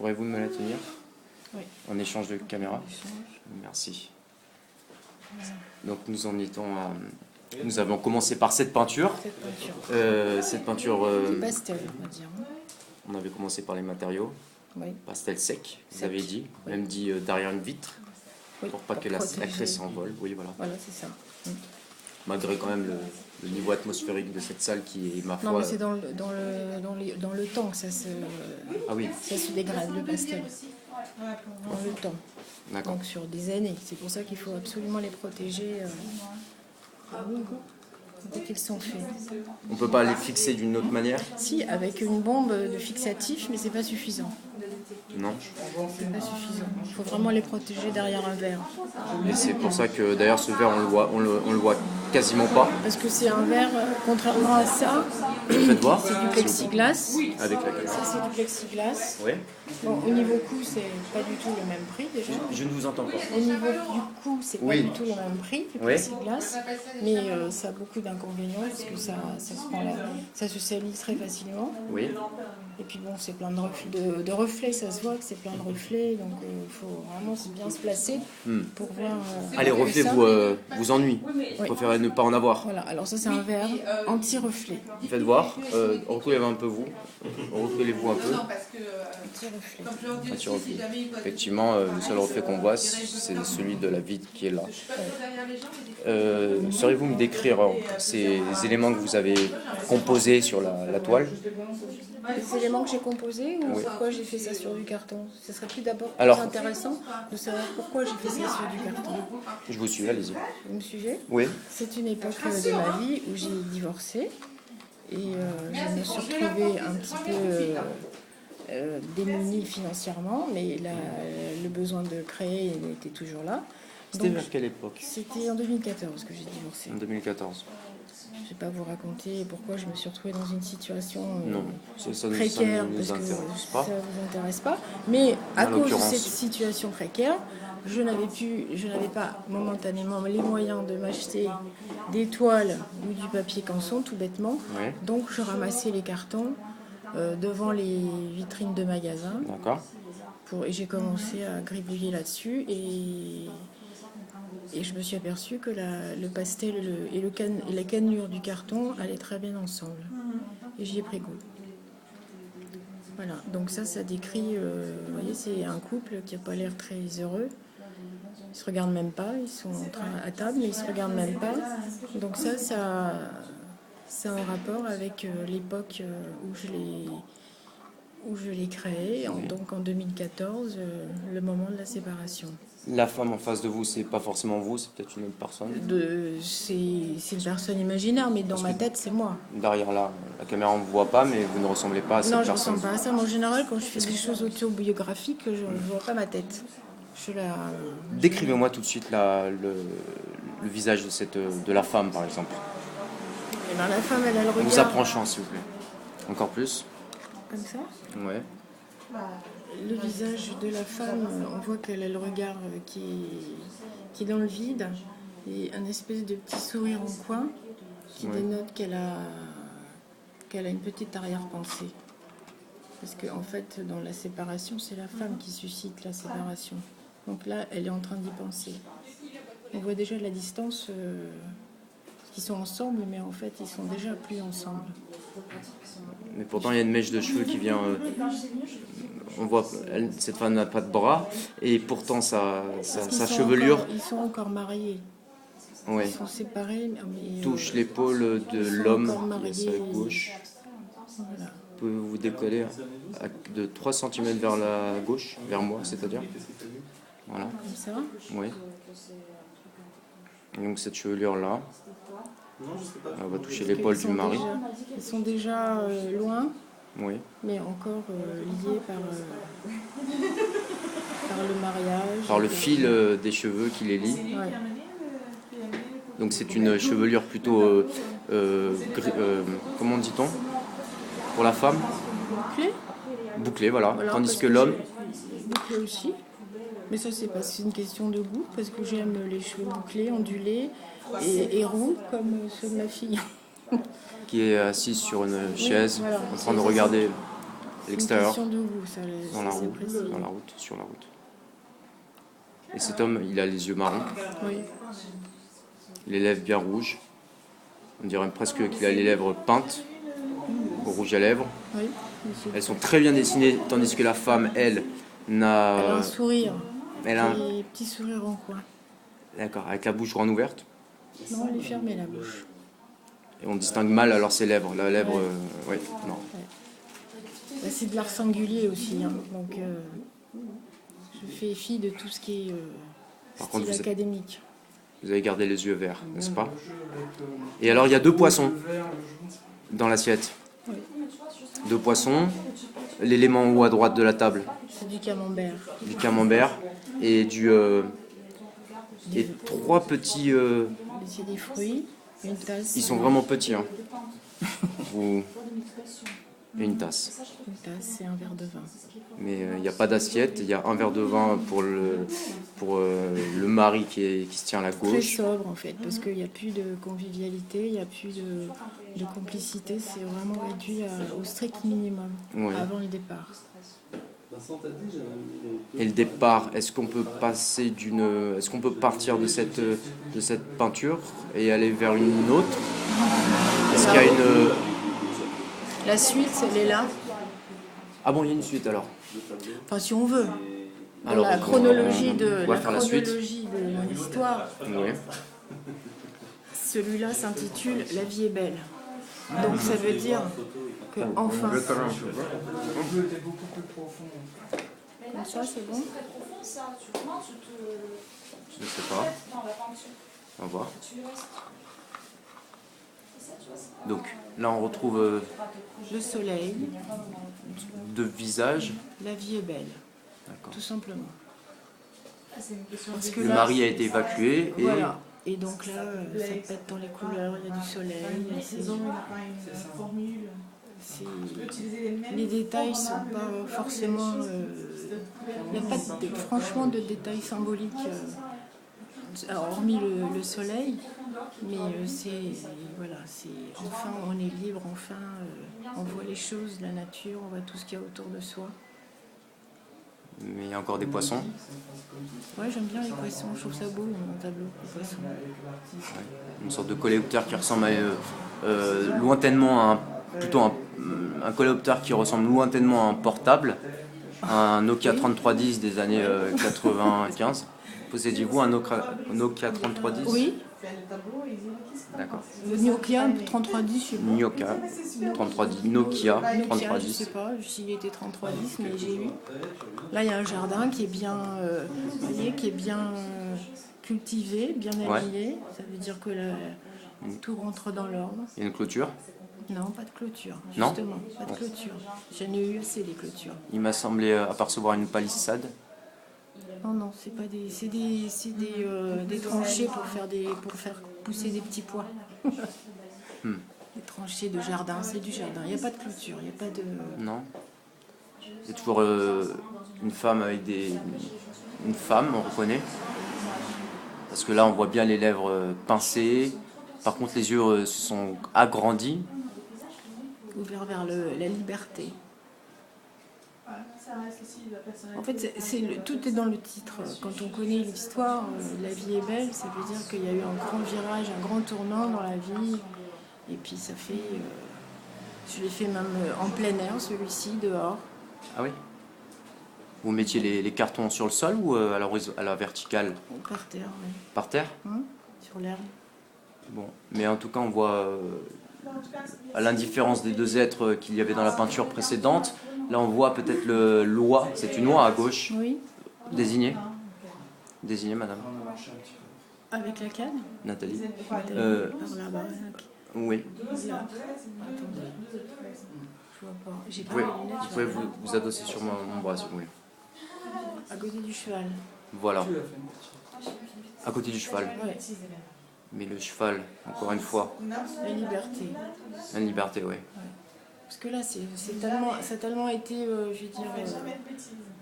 Pourrez-vous me la tenir? Oui. En échange de caméra? Merci. Donc nous en étions à... Nous avons commencé par cette peinture. Cette peinture... pastel, on va dire. On avait commencé par les matériaux. Oui. Pastel sec, vous Sec. avez dit. Oui. Même dit derrière une vitre. Oui, Pour pas que la craie s'envole. Oui, voilà. Voilà, c'est ça. Malgré quand même le niveau atmosphérique de cette salle qui est, ma foi... Non, mais c'est dans le temps que ça se dégrade, le pastel. Dans le temps. D'accord. Donc sur des années. C'est pour ça qu'il faut absolument les protéger dès qu'ils sont faits. On peut pas les fixer d'une autre manière? Si, avec une bombe de fixatif, mais c'est pas suffisant. Non. C'est pas suffisant. Il faut vraiment les protéger derrière un verre. Et c'est pour ça que d'ailleurs ce verre on le voit quasiment pas. Parce que c'est un verre, contrairement à ça, Faites voir. c'est du plexiglas. Avec la caméra. Ça, c'est du plexiglas. Oui. Bon, au niveau coût, c'est pas du tout le même prix déjà. Je ne vous entends pas. Au niveau du coût, c'est pas Oui. du tout le même prix, du plexiglas. Mais ça a beaucoup d'inconvénients parce que ça se salit très facilement. Oui. Et puis bon, c'est plein de reflets, ça se voit que c'est plein de reflets. Donc il faut vraiment bien se placer pour voir. Ah, les reflets vous ennuient. Vous préférez ne pas en avoir. Voilà, alors ça c'est un verre anti-reflet. Faites voir. Reculez un peu vous. Reculez-vous un peu. Anti-reflet. Anti-reflet. Effectivement, le seul reflet qu'on voit, c'est celui de la vitre qui est là. Sauriez-vous me décrire ces éléments que vous avez composés sur la toile? Les éléments que j'ai composés ou pourquoi j'ai fait ça sur du carton? Ce serait plus d'abord intéressant de savoir pourquoi j'ai fait ça sur du carton. Je vous suis, allez-y. Vous me suivez? Oui. C'est une époque de ma vie où j'ai divorcé et je me suis retrouvée un petit peu démunie financièrement, mais le besoin de créer était toujours là. C'était vers quelle époque? C'était en 2014 que j'ai divorcé. En 2014. Je ne vais pas vous raconter pourquoi je me suis retrouvée dans une situation ça précaire, ne nous parce que intéresse pas. ça ne vous intéresse pas. Mais à cause de l'occurrence. cette situation précaire, je n'avais pas momentanément les moyens de m'acheter des toiles ou du papier canson, tout bêtement. Oui. Donc je ramassais les cartons devant les vitrines de magasins. D'accord. Et j'ai commencé à gribouiller là-dessus et je me suis aperçue que le pastel et la cannelure du carton allaient très bien ensemble. Et j'y ai pris goût. Voilà, donc ça décrit, vous voyez, c'est un couple qui n'a pas l'air très heureux. Ils ne se regardent même pas, ils sont à table, mais ils ne se regardent même pas. Donc ça a un rapport avec l'époque où je l'ai créé, donc en 2014, le moment de la séparation. La femme en face de vous, c'est pas forcément vous, c'est peut-être une autre personne. C'est une personne imaginaire, mais dans ma tête, c'est moi. Derrière là, la caméra on ne vous voit pas, mais vous ne ressemblez pas à cette personne. Non, je ne ressemble pas à ça. Mais en général, quand je fais des choses autobiographiques, je ne vois pas ma tête. Décrivez-moi tout de suite le visage de la femme, par exemple. Et ben, la femme, elle a le regard... Vous approchant, s'il vous plaît. Encore plus. Comme ça? Ouais. Le visage de la femme, on voit qu'elle a le regard qui est dans le vide et un espèce de petit sourire en coin qui dénote qu'elle a une petite arrière-pensée. Parce qu'en fait, dans la séparation, c'est la femme qui suscite la séparation. Donc là, elle est en train d'y penser. On voit déjà de la distance qu'ils sont ensemble, mais en fait, ils sont déjà plus ensemble. Mais pourtant, il y a une mèche de cheveux qui vient... on voit, cette femme n'a pas de bras, et pourtant sa chevelure... Ils sont encore mariés. Ouais. Ils sont séparés, mais... touche l'épaule de l'homme qui est à sa gauche. Voilà. Pouvez-vous décoller de 3 cm vers la gauche, vers moi, c'est-à-dire? Voilà. Comme ça? Oui. Et donc cette chevelure-là, elle va toucher l'épaule du mari. Ils sont déjà loin, Oui. mais encore liés par le mariage. Par le fil des cheveux qui les lie. Ouais. Donc c'est une chevelure plutôt, comment dit-on, pour la femme? Bouclé. Bouclée, voilà. Alors, Tandis parce que l'homme... Bouclé aussi. Mais ça, c'est une question de goût, parce que j'aime les cheveux bouclés, ondulés et roux, comme ceux de ma fille. qui est assise sur une chaise, voilà, en train de regarder à l'extérieur, question de goût, ça, dans la c'est route, précis. sur la route. Et cet homme, il a les yeux marrons, Oui. les lèvres bien rouges. On dirait presque qu'il a les lèvres peintes, au rouge à lèvres. Oui, monsieur. Elles sont très bien dessinées, tandis que la femme, elle, Elle a un n'a... sourire, Elle a un... petit sourire en coin. D'accord, avec la bouche grande ouverte. Non, elle est fermée la bouche. Et on distingue mal alors ses lèvres. La lèvre, Ouais. non. Bah, c'est de l'art singulier aussi, hein. Donc je fais fi de tout ce qui est Par style contre, académique. Vous avez gardé les yeux verts, n'est-ce pas? Et alors, il y a 2 poissons dans l'assiette. Oui. 2 poissons. L'élément en haut à droite de la table, C'est du camembert. du camembert et et 3 petits... C'est des fruits, une tasse. Ils sont vraiment petits, hein. Vous... Et une tasse. Une tasse et un verre de vin. Mais il n'y a pas d'assiette, il y a un verre de vin pour le mari qui se tient à la Très gauche. sobre en fait, parce qu'il n'y a plus de convivialité, il n'y a plus de complicité, c'est vraiment réduit au strict minimum Ouais. avant le départ. Et le départ, est-ce qu'on peut partir de cette peinture et aller vers une autre? Est-ce qu'il y a une... La suite, elle est là, Ah bon, il y a une suite alors. enfin si on veut. Dans Alors, la chronologie on va faire la suite. de mon histoire, Oui. celui-là s'intitule La vie est belle. Donc ça veut dire que enfin. Comme ça, c'est bon. Je ne sais pas. On va voir. Donc là, on retrouve Le soleil, 2 visages. la vie est belle, D'accord. tout simplement. Parce que Le là, mari a été évacué et voilà. Et donc là, ça pète dans les couleurs, il y a du soleil. Les détails sont pas forcément. Il n'y a pas franchement de détails symboliques, hormis le soleil. Mais voilà, enfin on est libre, enfin on voit les choses, la nature, on voit tout ce qu'il y a autour de soi. mais il y a encore des poissons. Ouais, j'aime bien les poissons, je trouve ça beau mon tableau, les poissons. Une sorte de coléoptère qui ressemble lointainement à un coléoptère qui ressemble lointainement à un portable, un Nokia 3310 des années 95. Possédez-vous un Nokia 3310? Oui, D'accord. Nokia 3310, je sais pas. Nokia 3310. Nokia Je 3310. sais pas s'il était 3310, mais j'ai eu. Là, il y a un jardin qui est bien, vous voyez, qui est bien cultivé, bien habillé. Ça veut dire que tout rentre dans l'ordre. Il y a une clôture. Non, pas de clôture, Non. justement, pas de clôture. J'en ai eu assez des clôtures. Il m'a semblé apercevoir une palissade. Non, c'est pas des, c'est des tranchées pour faire pousser des petits pois. Des tranchées de jardin, c'est du jardin. Il n'y a pas de clôture, il n'y a pas de. Non. Il y a toujours une femme avec une femme, on reconnaît. Parce que là, on voit bien les lèvres pincées. Par contre, les yeux se sont agrandis. Ouvert vers la liberté. En fait, tout est dans le titre. Quand on connaît l'histoire, La vie est belle, ça veut dire qu'il y a eu un grand virage, un grand tournant dans la vie. Et puis ça fait... je l'ai fait même en plein air, celui-ci, dehors. Ah oui. Vous mettiez les cartons sur le sol ou à la verticale? Par terre, oui. Par terre? Sur l'herbe. Bon. Mais en tout cas, on voit, à l'indifférence des 2 êtres qu'il y avait dans la peinture précédente, là on voit peut-être l'oie, c'est une oie à gauche. Oui. Désignée. Désignée, madame. Avec la canne. Nathalie. Par là-bas. Oui. Là. Attendez. Je vois pas. J'ai pas Vous les lunettes. pouvez vous adosser sur mon bras si vous voulez. À côté du cheval. Voilà. À côté du cheval. Ouais. Mais le cheval, encore une fois, La liberté. la liberté, oui. Parce que là, ça a tellement été, je veux dire,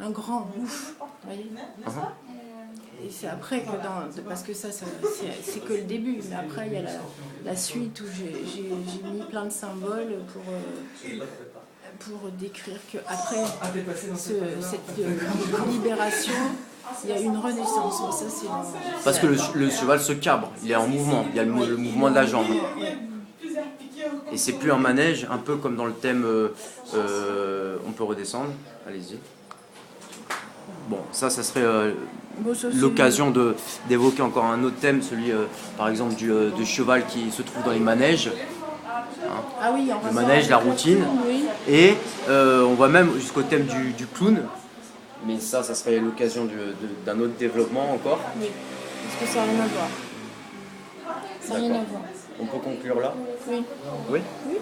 un grand ouf. Vous voyez. Et c'est après que parce que ça c'est que le début. Mais après, il y a la suite où j'ai mis plein de symboles pour décrire qu'après cette libération, il y a une renaissance. Mais ça, c'est Parce que le cheval se cabre, il est en mouvement, il y a le mouvement de la jambe. Et c'est plus un manège, un peu comme dans le thème on peut redescendre, allez-y. Bon, ça serait l'occasion d'évoquer encore un autre thème, celui par exemple du cheval qui se trouve dans les manèges. Ah oui, le manège, la routine. Oui. Et on va même jusqu'au thème du clown. Mais ça serait l'occasion d'un autre développement encore. Oui, parce que ça n'a rien à voir. Ça n'a rien à voir. On peut conclure là? Oui. Oui? Oui.